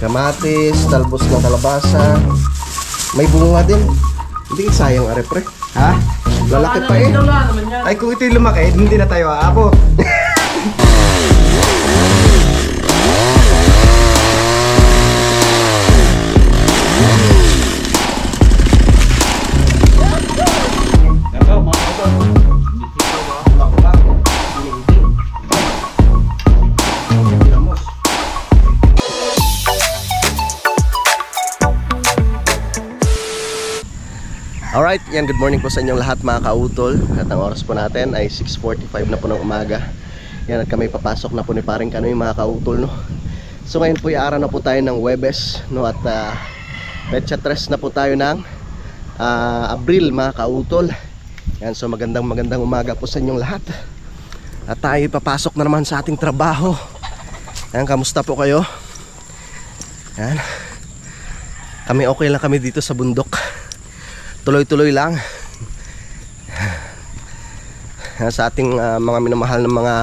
kamatis, talbos ng kalabasa. May bunga din. Hindi sayang are pre. Ha? Lalaki pa eh. Ay kung ito'y lumaki, hindi na tayo aabot. Alright, yan, good morning po sa inyong lahat mga kautol. At ang oras po natin ay 6:45 na po ng umaga. Yan, at kami papasok na po ni Paring Kanoy mga kautol, no. So ngayon po iaaraw na po tayo ng Huwebes, no. At petsa 3 na po tayo ng Abril mga kautol. Yan, so magandang umaga po sa inyong lahat. At tayo papasok na naman sa ating trabaho. Yan, kamusta po kayo? Yan, kami okay lang kami dito sa bundok. Tuloy-tuloy lang sa ating mga minamahal ng mga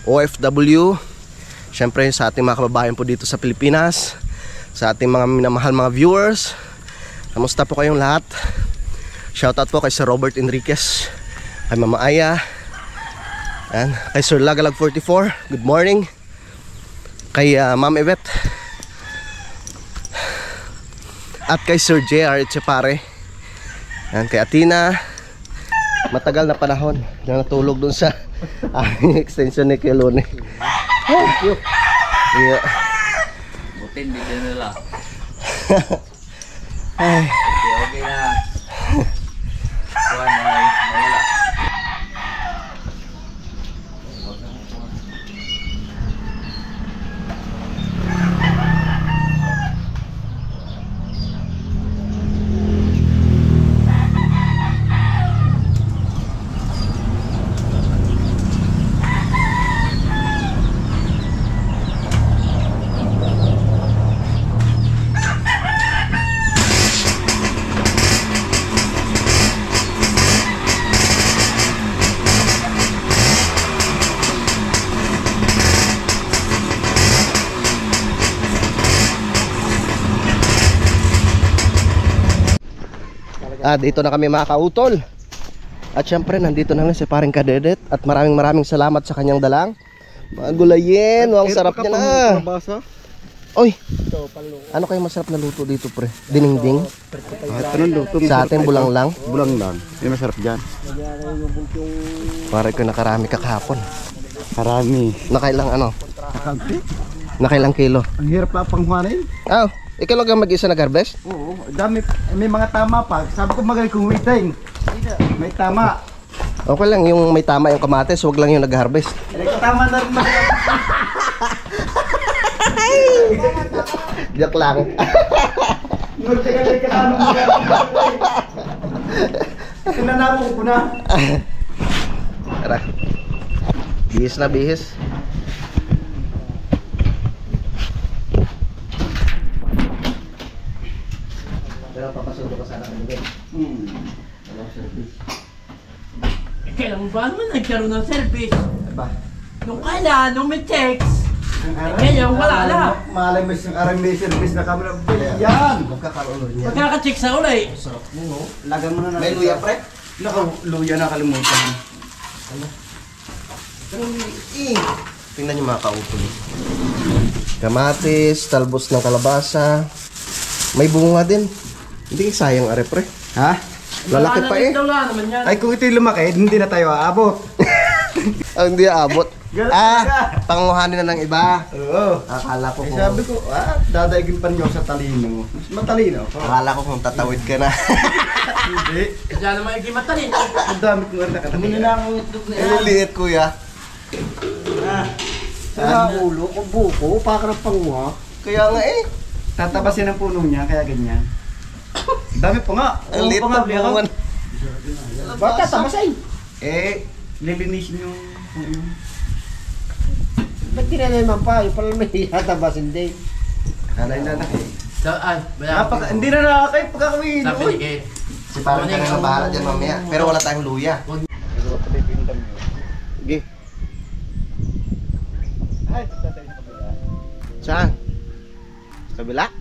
OFW. Siyempre sa ating mga kababayan po dito sa Pilipinas, sa ating mga minamahal mga viewers. Kamusta po kayong lahat? Shoutout po kay Sir Robert Enriquez, kay Mama Aya, and kay Sir Lagalag 44, good morning. Kay Ma'am Yvette, at kay Sir JR Etchepare. Yan, kay Atina, matagal na panahon na natulog dun sa extension ni Kelone. Thank you. Yeah. Butin dito nila. Ay. Okay na. Kuha na wala. Dito na kami mga kautol. At syempre nandito na lang si Paring Kadedet. At maraming salamat sa kanyang dalang mga gulayin. Ang sarap niya na. Oy, ano kayo masarap na luto dito pre? Dinengding? Sa atin bulang lang. Bulang lang, yung masarap dyan. Pare ko nakarami kakahapon. Karami. Nakailang ano? Kakampi? Nakailang kilo? Ang hirap na panghuanin. Oh, ikaw lang ang mag-isa nag-harvest? Oo, dami, may mga tama pa. Sabi ko magaling kung waiting. May tama. Okay lang yung may tama yung kamatis, huwag lang yung nag-harvest. Tama na rin Joke lang. Tinanapon ko na. Tara. Bihis na bihis. Pero papasundo ka sana kami din. Kailan ba naman nagkaroon ng service? Ba? Nung kailan, nung may text. Ngayon, wala na. Malay mo siyang arang may service na kami na. Yan! Magkakaroon niya. Magkaka-check sa ulay. Sarap mo, no? Lagan mo na May luya, pre? Luya na kalimutan. Tingnan niyo mga kautol. Kamatis, talbos ng kalabasa. May bunga din. Hindi sayang are pre. Ha? Lalaki pa eh. Wala naman yan. Ay kung ito'y lumaki, hindi na tayo aabot. Hindi aabot. Panguhanin na ng iba. Oo. Akala ko Ay kung... sabi ko, dadaigin pa niyo sa talino. Mas matalino. Akala ko kung tatawid ka na. Hindi. Kaya naman yung gimatalin. Ang dami kong ang nakatabi. Muna na akong itlog na yan. Liliit kuya. Sa ulo ko, buko, pakarang panguha. Kaya nga eh. Tatabasin ang puno niya, kaya ganyan. Dami pa nga. Ang liit na bunga. Baka tabasin. Lilinisin yung... Ba't tinanaman pa? Yung pala may tatabasin din. Kala yung lalaki. Hindi na nakakay pagkakawin. Sabi ni Kate. Si parang ka na bahala dyan mamaya. Pero wala tayong luya. Sige. Saan? Kabila.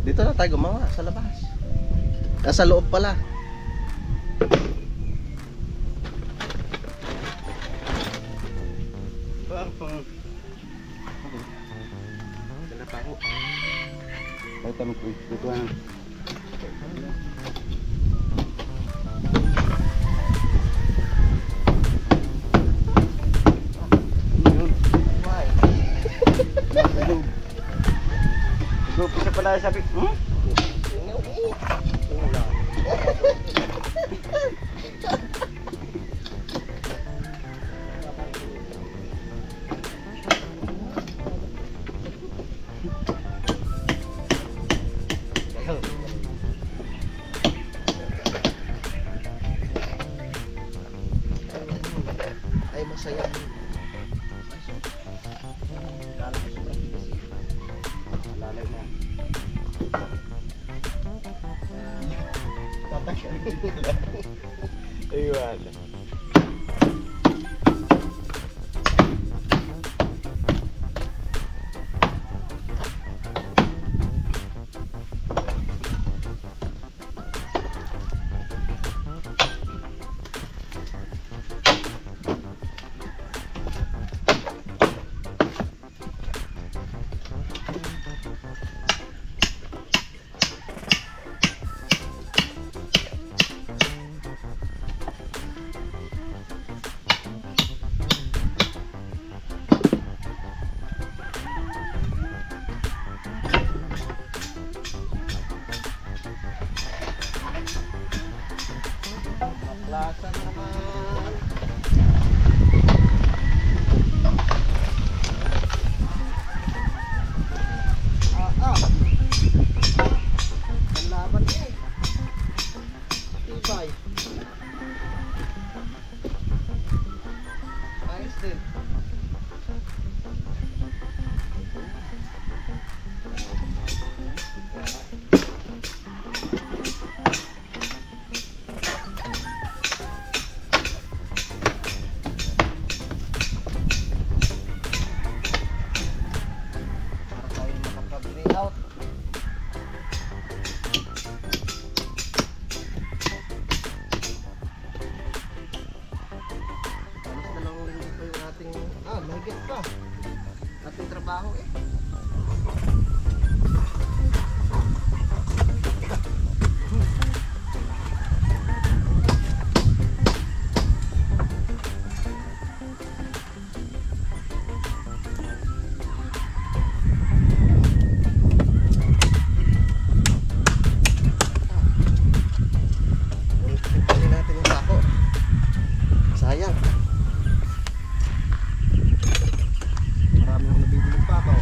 Dito na tayo gumawa sa labas. Nasa loob pala. Dala pa ako. Kahit kami po, ito ang Why? Grupo siya pala sabi, Ay, masaya. Lalay na. Ayun. Lasa naman. Ang laban eh. Tibay. Ayos din. Para tayo makapag-lay out. Alis na lang ulit pa yung ating mahigit pa ating trabaho eh. Ulit natin yung sako. Sayang. Marami akong nabibilog pa ako.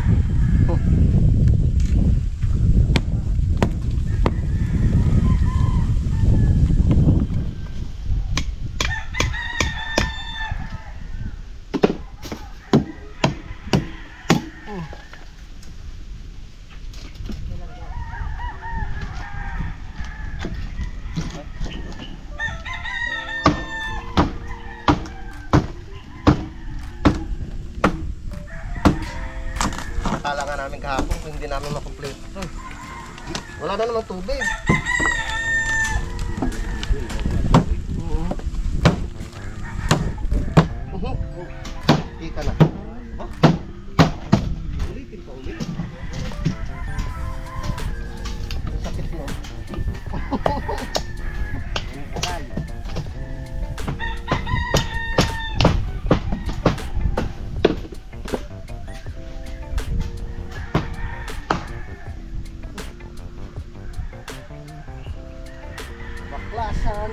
Akala nga namin kahapon kung hindi namin makomplete. Wala na namang tubig. Hindi ka na. Ulitin pa ulit. Ang sakit mo. Baklasan.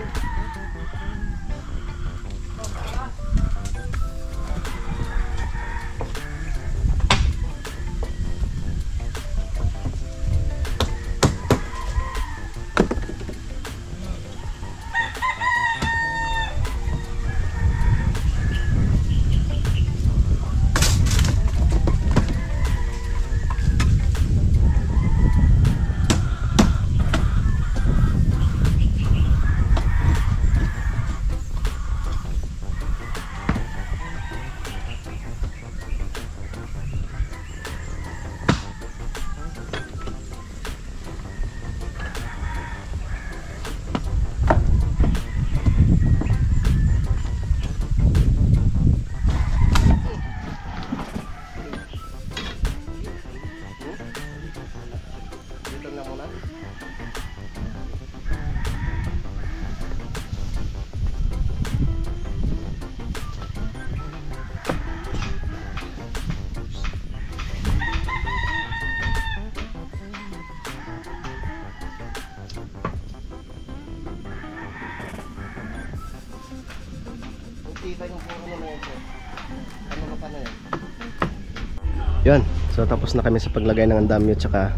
Yun, so tapos na kami sa paglagay ng andamyo, tsaka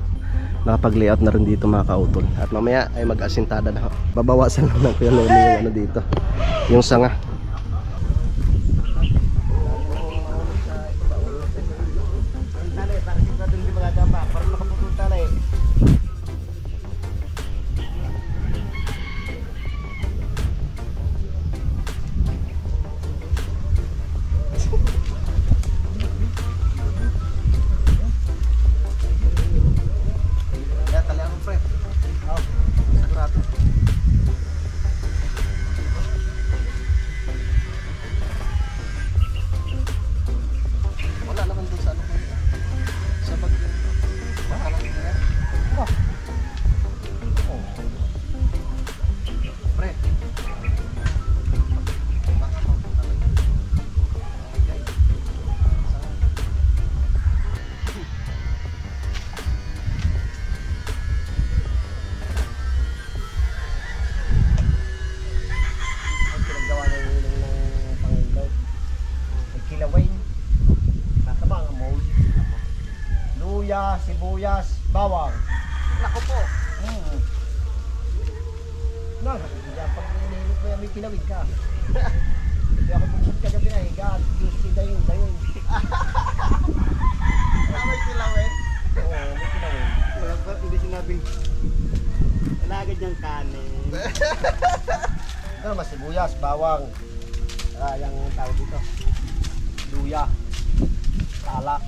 nakapag-layout na rin dito mga kautol. At mamaya ay mag-asintada na. Babawasan lang ng Kuya Lolo yung ano dito, yung sanga. Wala naman doon sa ano ko. Sa bag. Bakalan niya. Oh. Pre. Pinagawa ng Pangilaw. Nagkilaway. Natabang ang mold. Luya, sibuyas, bawang. Nako po. No, pag nililip mo yan, may kilawin ka. Hindi ako bukod kagabi na higa. Gusto dayon. May kilawin. Oo, may kilawin. Wala pa, hindi sinabing wala agad niyang kanin. Ano, mas sibuyas, bawang. Yung tawag dito. Luya. Talak.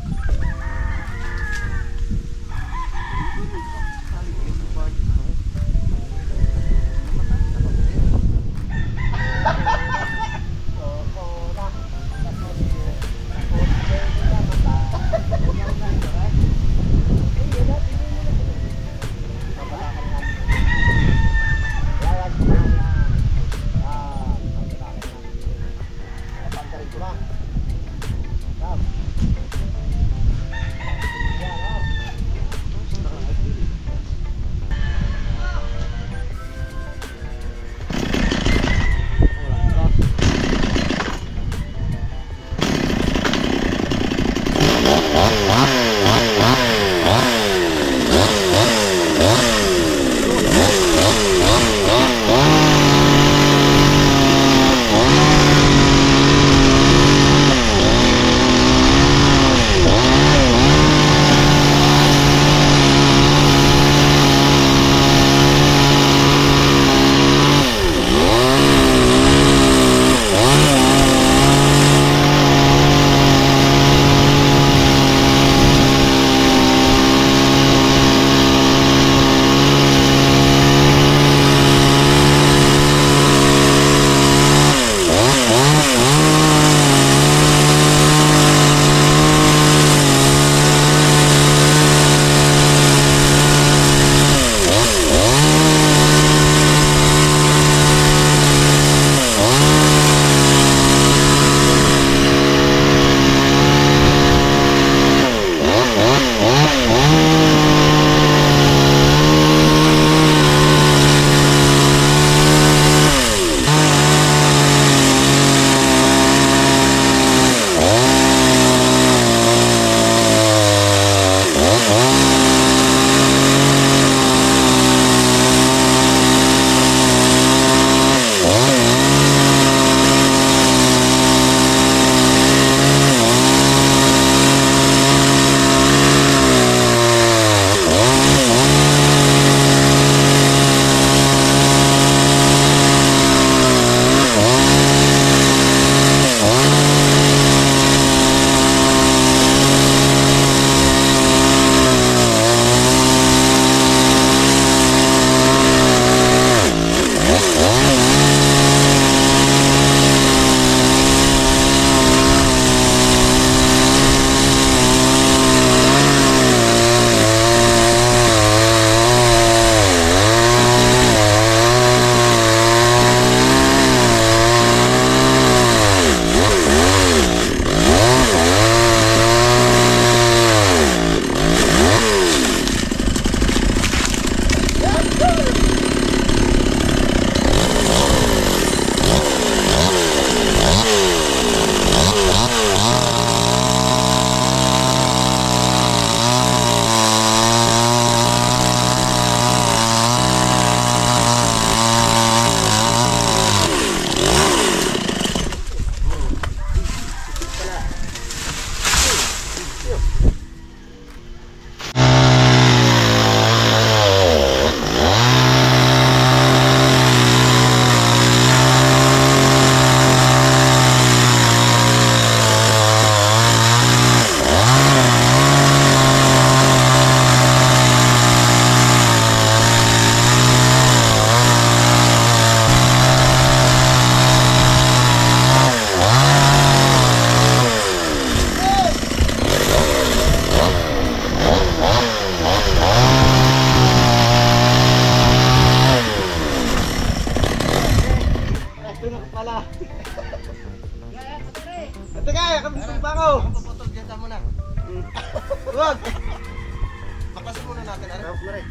Lapasin muna natin. Tapos na rin.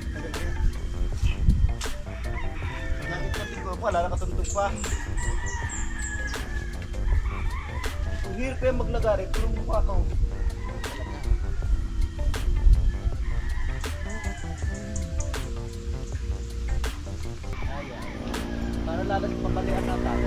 Nakikapit ko pa, wala nakatuntog pa. Ang hirap kaya maglagari, tulong mo pa ako. Para lalagyan pabalian natin.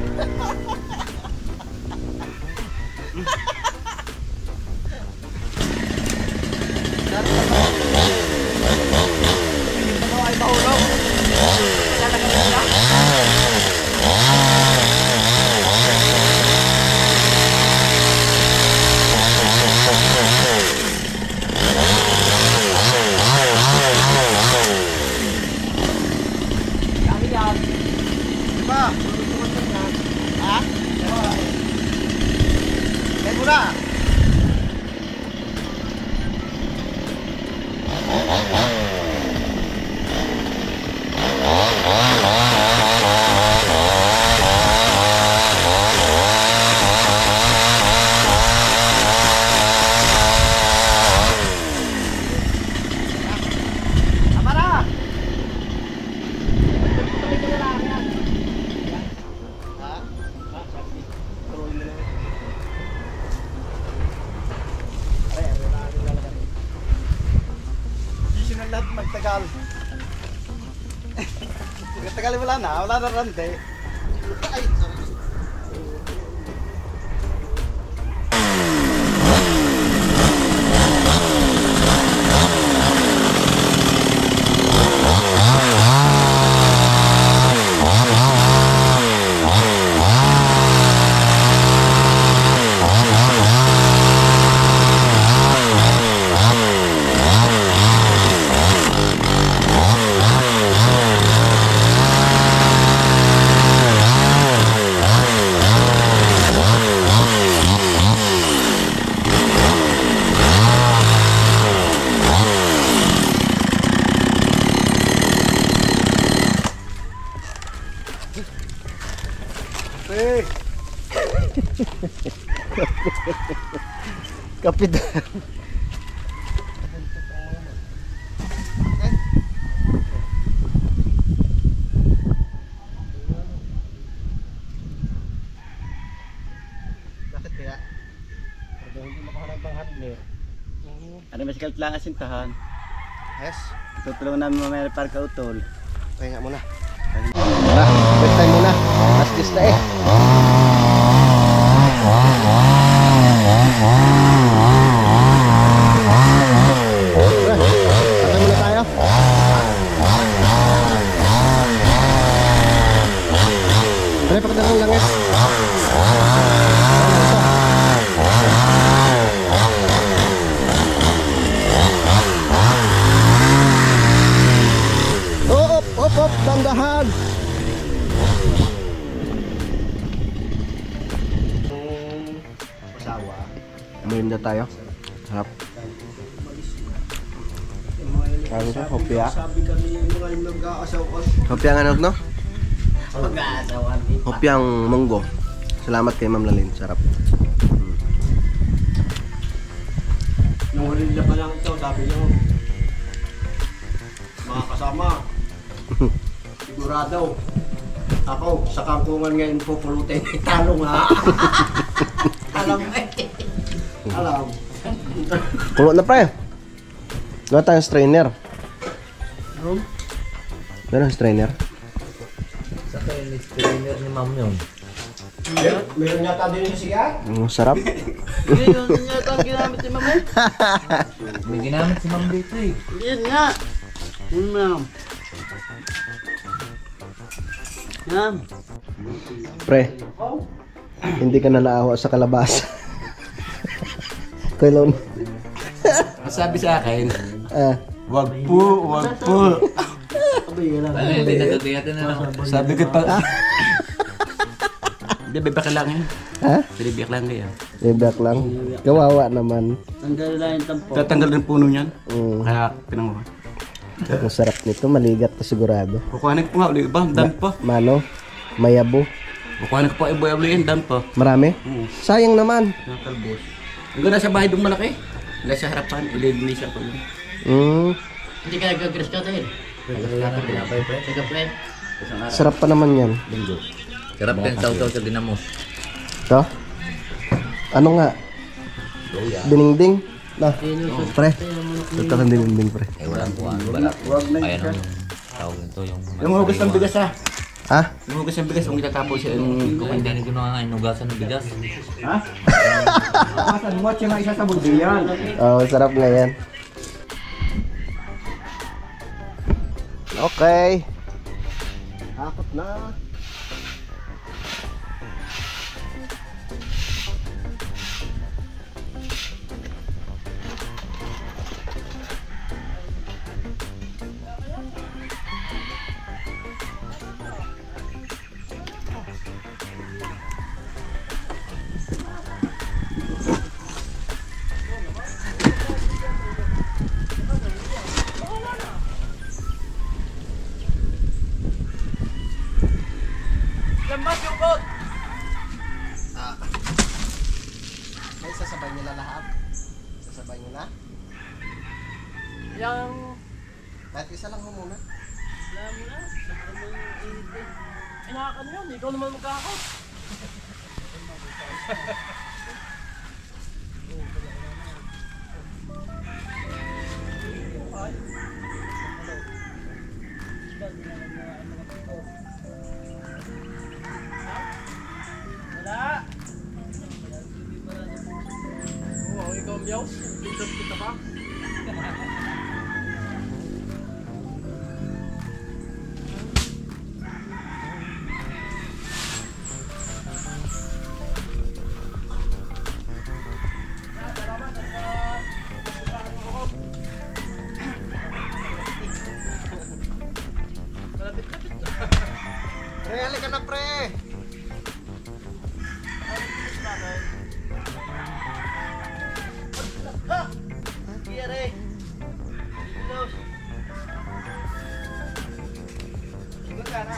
Diba? Ha? Kaya mo na! Tama na! Lahat magtagal. Magtagal wala na rante. Ay, sorry. Kapit. Bakit kaya? Hindi makahanap ng handler. Ano mas lang asintahan? Yes. Tutulungan namin mamaya para kautol. Kaya muna. Tara, wait time muna. Last kiss na eh. Patay muna tayo. Pwede pakita ng langit. Op, dandahan. Pasawa. Merinda tayo. Harap. Ano to? Hopya. Sabi kami mga yung nag-aasawa. Hopya ang ano, no? Mag-aasawa. Hopyang munggo. Salamat kay Ma'am Lalin. Sarap. Nung huling pa lang ito, sabi niyo, mga kasama, sigurado, ako, sa kangkungan ngayon pupulutin, talong ha. Alam eh. Alam. Kulo na pre. Gawa tayong strainer. Meron strainer. Sa trainer ni ma'am yun. Meron yata din yung siya. Sarap. Yun yata ang ginamit ni ma'am eh. May ginamit si ma'am dito eh. Yan nga. Yun ma'am. Ma'am. Pre. Hindi ka na naawa sa kalabasa. Tulon. Sabi sa akin, Wag po, wag po. ano hindi natutiyatan na lang. Sabi ko pa. Hindi, bibak lang yan. Ha? Bibak lang yan. Ibak lang. Kawawa naman. Tanggal lang yung tampo. Tatanggal din puno niyan. Kaya pinanguha. Ang sarap nito. Maligat to sigurado. Kukuhanin ko nga ulit ba? Dan pa. Mano? Mayabo. Kukuhanin ko pa iboy-aboy yan. Dan pa. Marami? Sayang naman. Nakalbos. Ang ganda sa bahay doon malaki. Wala sa harapan. Ililinisan ko yun. Hindi ka nag-agres ka dahil. Sige, pre. Sarap pa naman yan. Sarap din sausaw sa dinamos. Ito? Ano nga? Dininding? Na, pre. Ito kang dininding, pre. Eh, walang kuha. Ayan ang tawag nito yung... Yung hugas ng bigas ha. Ha? Yung hugas ng bigas, kung itatapos siya Kung hindi ko na inugasan ng bigas. Ha? Hugasan mo at siya nga isa sa bulbiyan. Oh, sarap nga yan. Okay. Akot na. Ay, sasabay nila lahat. Sasabay nila. Yang... Kahit isa lang ho muna. Alam mo na. Inakan yun. Ikaw naman magkakot. Wala. Oo, ikaw miyaw. Pintas kita pa. Pre, halika na, pre. Kiyari. Close. Magkana.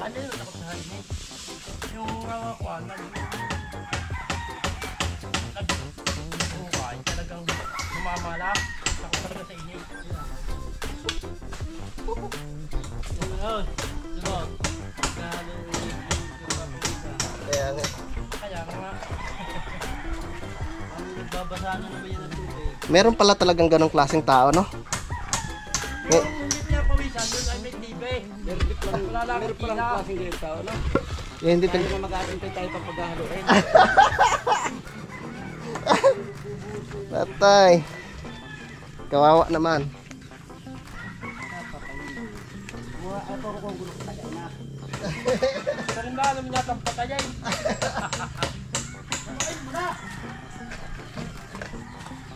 Ano yun? Takot sa hangin. Yung kuwan, nag-buhay, talagang lumamala. Takot talaga sa inyo. Yun, yun. Kaya nga. Kaya nga. Ang nagbabasa na naman yan ng tubig. Meron pala talagang ganong klaseng tao, no? Yung hindi pinapawisan, yun ay may tibe. Wala lang ang pila. Yan, hindi talaga. Mag-aantay tayo pang paghahaluin. Patay. Kawawa naman. Sa rin ba alam niya itong patayin?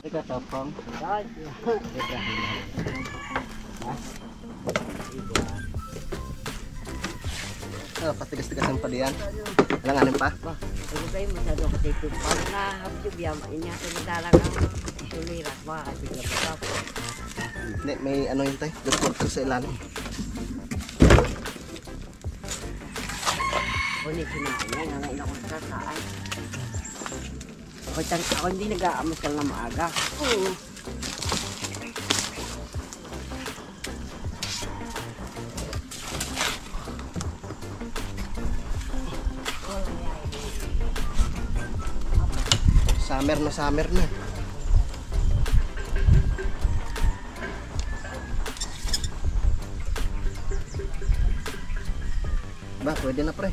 Ika tapang. Ah, patigas-tigasan pa diyan. Langanin pa. Ano kayo masyado katipid? Pag na-absorb yan, inyasa na talagang sulirat. Makakasig na pa. Hindi, may ano yun tayo. Good sa ilalim. Kunin sinain yan. Nanain ako sa saan. Ako hindi nag-aamos ka lang maaga. Oo. Summer na. Ba, pwede na pre.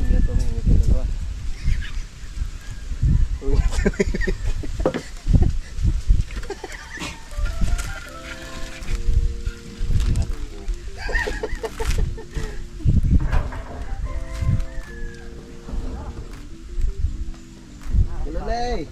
Ito, may dalawa. pare.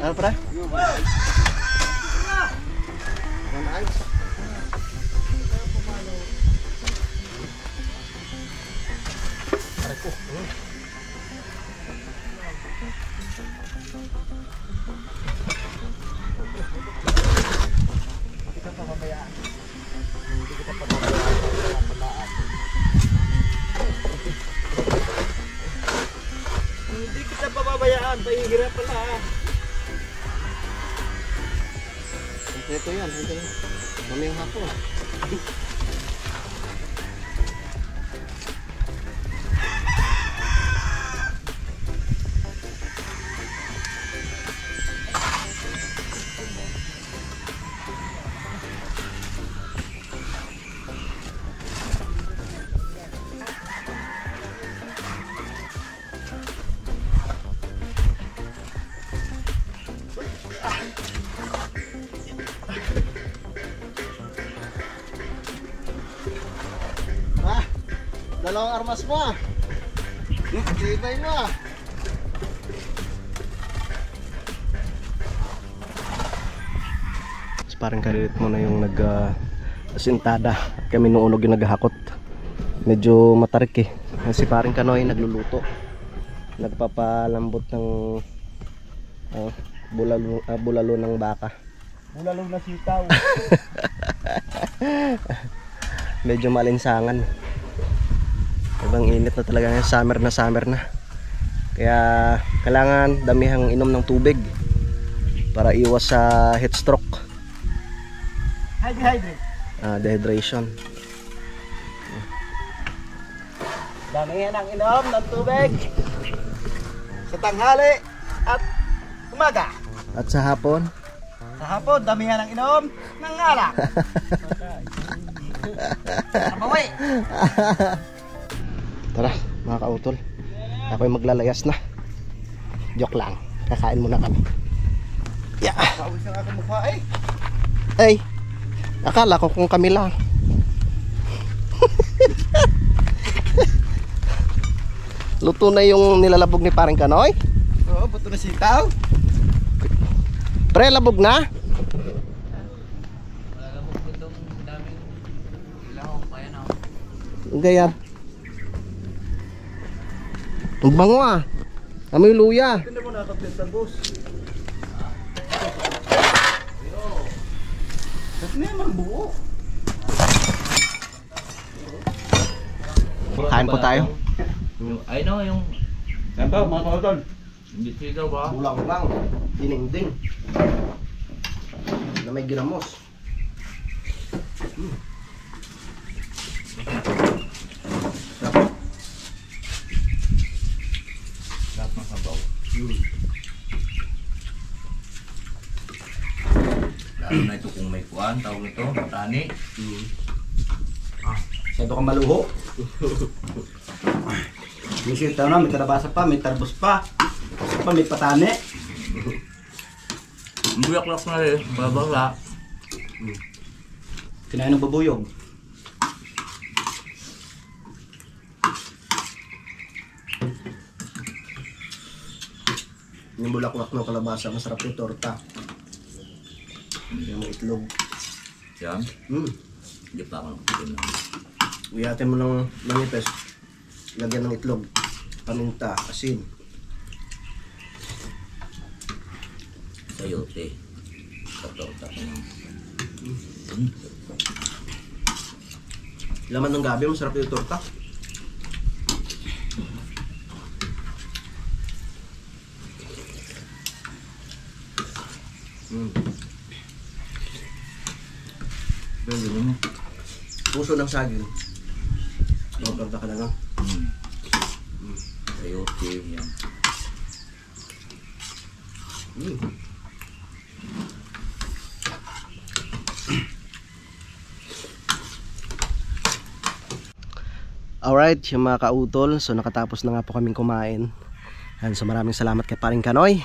Ano pre? One ice. Hindi kita pababayaan, pahihirap pala. Ito yan, ito yan. Mamayang hapon. Dalawang armas mo ah. Tibay mo ah. Parang karirit mo na yung asintada. Kami nung unog yung naghahakot. Medyo matarik eh. Kasi parang Kanoy nagluluto. Nagpapalambot ng bulalo ng baka. Bulalong na sitaw. Medyo malinsangan. Ibang init na talaga ngayon. Summer na. Kaya kailangan damihang inom ng tubig para iwas sa heat stroke. Hydrate. Dehydration. Damihan ang inom ng tubig sa tanghali at umaga. At sa hapon, Sa hapon, damihan ang inom ng alak. Nabawi. tara mga kautol. Ako'y maglalayas na. Joke lang. Kakain muna kami. Yeah. Pawis ang aking mukha eh. Ay, akala ko kung kami lang. Luto na yung nilalabog ni Paring Kanoy. Oo, buto na sitaw. Pre, labog na. Gaya. Ang bango ah. Amoy luya. Hindi mo nakapintan, boss. Ba't na yung buo? Kain po tayo. Ay no, yung Yan ba, mga kautol? hindi daw ba? Bulang lang. Dinengdeng. Na may ginamos. Sarap ng sabaw. Lalo na ito kung may kuan, tawag ito, tani. Masyado ka maluho. May sitaw na, may kalabasa pa, may tarbos pa. Kasi pa, may patane. Buyak-lak na rin, babala. Kinain ng babuyog. Yung bulaklak ng kalabasa, masarap yung torta. Yung mga itlog. Yan, hindi pa ako nakapagin na. Uyatin mo ng manipes. Lagyan ng itlog. Paminta, asin. Sayote. Katorta ko ng... Laman ng gabi, masarap yung torta. Pwede mo. Puso ng saging. Torta ka na lang. Sayote, yan. Alright, yung mga kautol, so nakatapos na nga po kaming kumain. And so maraming salamat kay Paring Kanoy.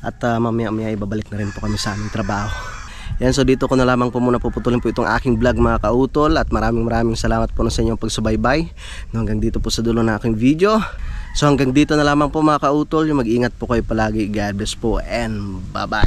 At mamaya ibabalik na rin po kami sa aming trabaho. Yan, so dito ko na lamang po muna puputulin po itong aking vlog mga kautol. At maraming salamat po sa inyong pagsubaybay. Hanggang dito po sa dulo na aking video. So hanggang dito na lamang po mga kautol. Yung mag-ingat po kayo palagi. God bless po and bye bye.